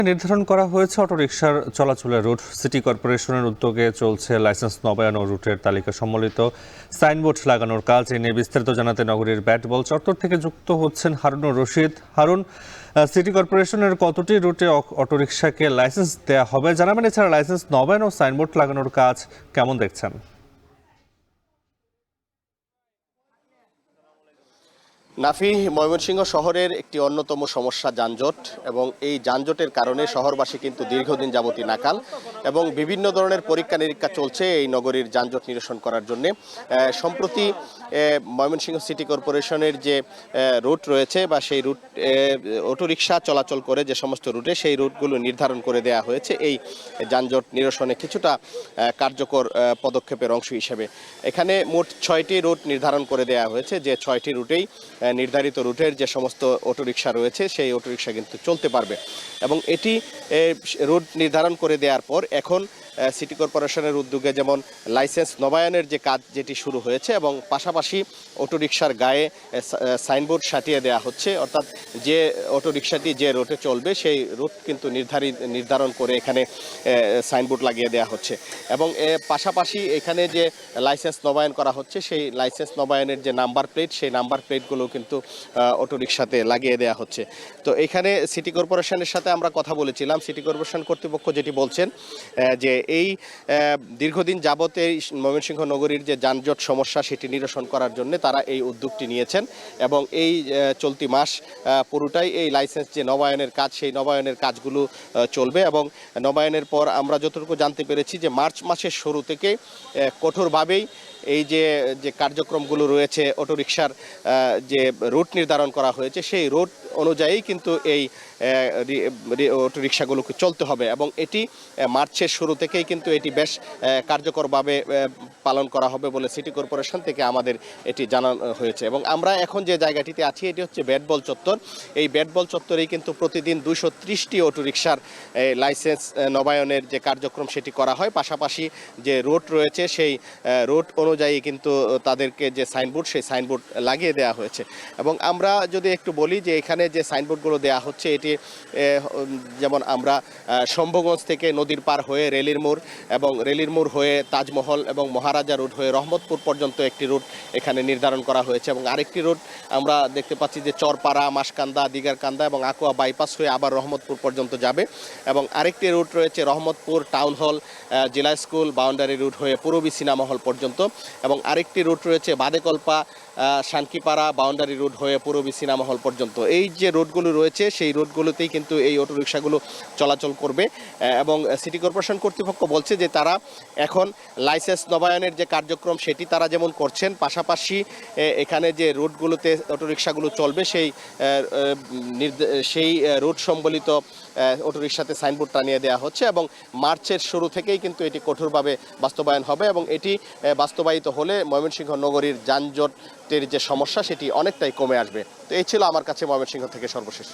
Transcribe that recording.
নির্ধারণ করা হয়েছে অটোরিকশার চলাচলের রুট। সিটি কর্পোরেশনের উদ্যোগে চলছে লাইসেন্স নবায়ন ও রুটের তালিকা সম্বলিত সাইনবোর্ড লাগানোর কাজ। এ নিয়ে বিস্তারিত জানাতে নগরীর ব্যাট-বল চত্বর থেকে যুক্ত হচ্ছেন হারুনুর রশিদ। হারুন, সিটি কর্পোরেশনের কতটি রুটে অটোরিকশাকে লাইসেন্স দেওয়া হবে জানাবেন, এছাড়া লাইসেন্স নবায়ন ও সাইনবোর্ড লাগানোর কাজ কেমন দেখছেন? নাফি, ময়মনসিংহ শহরের একটি অন্যতম সমস্যা যানজট, এবং এই যানজটের কারণে শহরবাসী কিন্তু দীর্ঘদিন যাবতই নাকাল, এবং বিভিন্ন ধরনের পরীক্ষা নিরীক্ষা চলছে এই নগরীর যানজট নিরসন করার জন্য। সম্প্রতি ময়মনসিংহ সিটি কর্পোরেশনের যে রুট রয়েছে বা সেই রুট অটোরিকশা চলাচল করে যে সমস্ত রুটে, সেই রুটগুলো নির্ধারণ করে দেওয়া হয়েছে এই যানজট নিরসনে কিছুটা কার্যকর পদক্ষেপের অংশ হিসেবে। এখানে মোট 6টি রুট নির্ধারণ করে দেওয়া হয়েছে, যে 6টি রুটেই নির্ধারিত রুটের যে সমস্ত অটোরিকশা রয়েছে সেই অটোরিকশা কিন্তু চলতে পারবে। এবং এটি রুট নির্ধারণ করে দেওয়ার পর এখন সিটি কর্পোরেশনের উদ্যোগে যেমন লাইসেন্স নবায়নের যে কাজ যেটি শুরু হয়েছে, এবং পাশাপাশি অটোরিকশার গায়ে সাইনবোর্ড সাটিয়ে দেওয়া হচ্ছে, অর্থাৎ যে অটোরিকশাটি যে রুটে চলবে সেই রুট কিন্তু নির্ধারণ করে এখানে সাইনবোর্ড লাগিয়ে দেওয়া হচ্ছে। এবং পাশাপাশি এখানে যে লাইসেন্স নবায়ন করা হচ্ছে, সেই লাইসেন্স নবায়নের যে নাম্বার প্লেট, সেই নাম্বার প্লেটগুলো কিন্তু অটোরিকশাতে লাগিয়ে দেওয়া হচ্ছে। তো এখানে সিটি কর্পোরেশনের সাথে আমরা কথা বলেছিলাম। সিটি কর্পোরেশন কর্তৃপক্ষ যেটি বলছেন যে এই দীর্ঘদিন যাবত এই ময়মনসিংহ নগরীর যে যানজট সমস্যা সেটি নিরসন করার জন্য তারা এই উদ্যোগটি নিয়েছেন, এবং এই চলতি মাস পুরোটাই এই লাইসেন্স যে নবায়নের কাজ, সেই নবায়নের কাজগুলো চলবে। এবং নবায়নের পর আমরা যতটুকু জানতে পেরেছি যে মার্চ মাসের শুরু থেকে কঠোরভাবেই এই যে কার্যক্রমগুলো রয়েছে, অটোরিকশার যে রুট নির্ধারণ করা হয়েছে সেই রুট অনুযায়ী কিন্তু এই অটোরিকশাগুলোকে চলতে হবে, এবং এটি মার্চের শুরু থেকেই কিন্তু এটি বেশ কার্যকরভাবে পালন করা হবে বলে সিটি কর্পোরেশন থেকে আমাদের এটি জানানো হয়েছে। এবং আমরা এখন যে জায়গাটিতে আছি এটি হচ্ছে ব্যাট-বল চত্বর। এই ব্যাট-বল চত্বরেই কিন্তু প্রতিদিন 230টি অটোরিকশার লাইসেন্স নবায়নের যে কার্যক্রম সেটি করা হয়। পাশাপাশি যে রুট রয়েছে সেই রুট অনুযায়ী কিন্তু তাদেরকে যে সাইনবোর্ড, সেই সাইনবোর্ড লাগিয়ে দেওয়া হয়েছে। এবং আমরা যদি একটু বলি যে এখানে যে সাইনবোর্ডগুলো দেওয়া হচ্ছে এটি যেমন আমরা শম্ভুগঞ্জ থেকে নদীর পার হয়ে রেলির মোড়, এবং রেলির মোড় হয়ে তাজমহল এবং মহারাজা রুট হয়ে রহমতপুর পর্যন্ত একটি রুট এখানে নির্ধারণ করা হয়েছে। এবং আরেকটি রুট আমরা দেখতে পাচ্ছি যে চরপাড়া, মাসকান্দা, দিগারকান্দা এবং আকুয়া বাইপাস হয়ে আবার রহমতপুর পর্যন্ত যাবে। এবং আরেকটি রুট রয়েছে রহমতপুর টাউন হল, জেলা স্কুল বাউন্ডারি রুট হয়ে পূরবী সিনেমা হল পর্যন্ত। এবং আরেকটি রুট রয়েছে বাদেকল্পা, শানকিপাড়া বাউন্ডারি রুট হয়ে পূরবী সিনেমা হল পর্যন্ত। এই যে রুটগুলো রয়েছে সেই রুটগুলোতেই কিন্তু এই অটোরিকশাগুলো চলাচল করবে। এবং সিটি কর্পোরেশন কর্তৃপক্ষ বলছে যে তারা এখন লাইসেন্স নবায়নের যে কার্যক্রম সেটি তারা যেমন করছেন, পাশাপাশি এখানে যে রুটগুলোতে অটোরিকশাগুলো চলবে সেই রুট সম্বলিত অটোরিকশাতে সাইনবোর্ড টানিয়ে দেওয়া হচ্ছে, এবং মার্চের শুরু থেকেই কিন্তু এটি কঠোরভাবে বাস্তবায়ন হবে। এবং এটি বাস্তবায়িত হলে ময়মনসিংহ নগরীর যানজটের যে সমস্যা সেটি অনেকটাই কমে আসবে। তো এই ছিল আমার কাছে ময়মনসিংহ থেকে সর্বশেষ।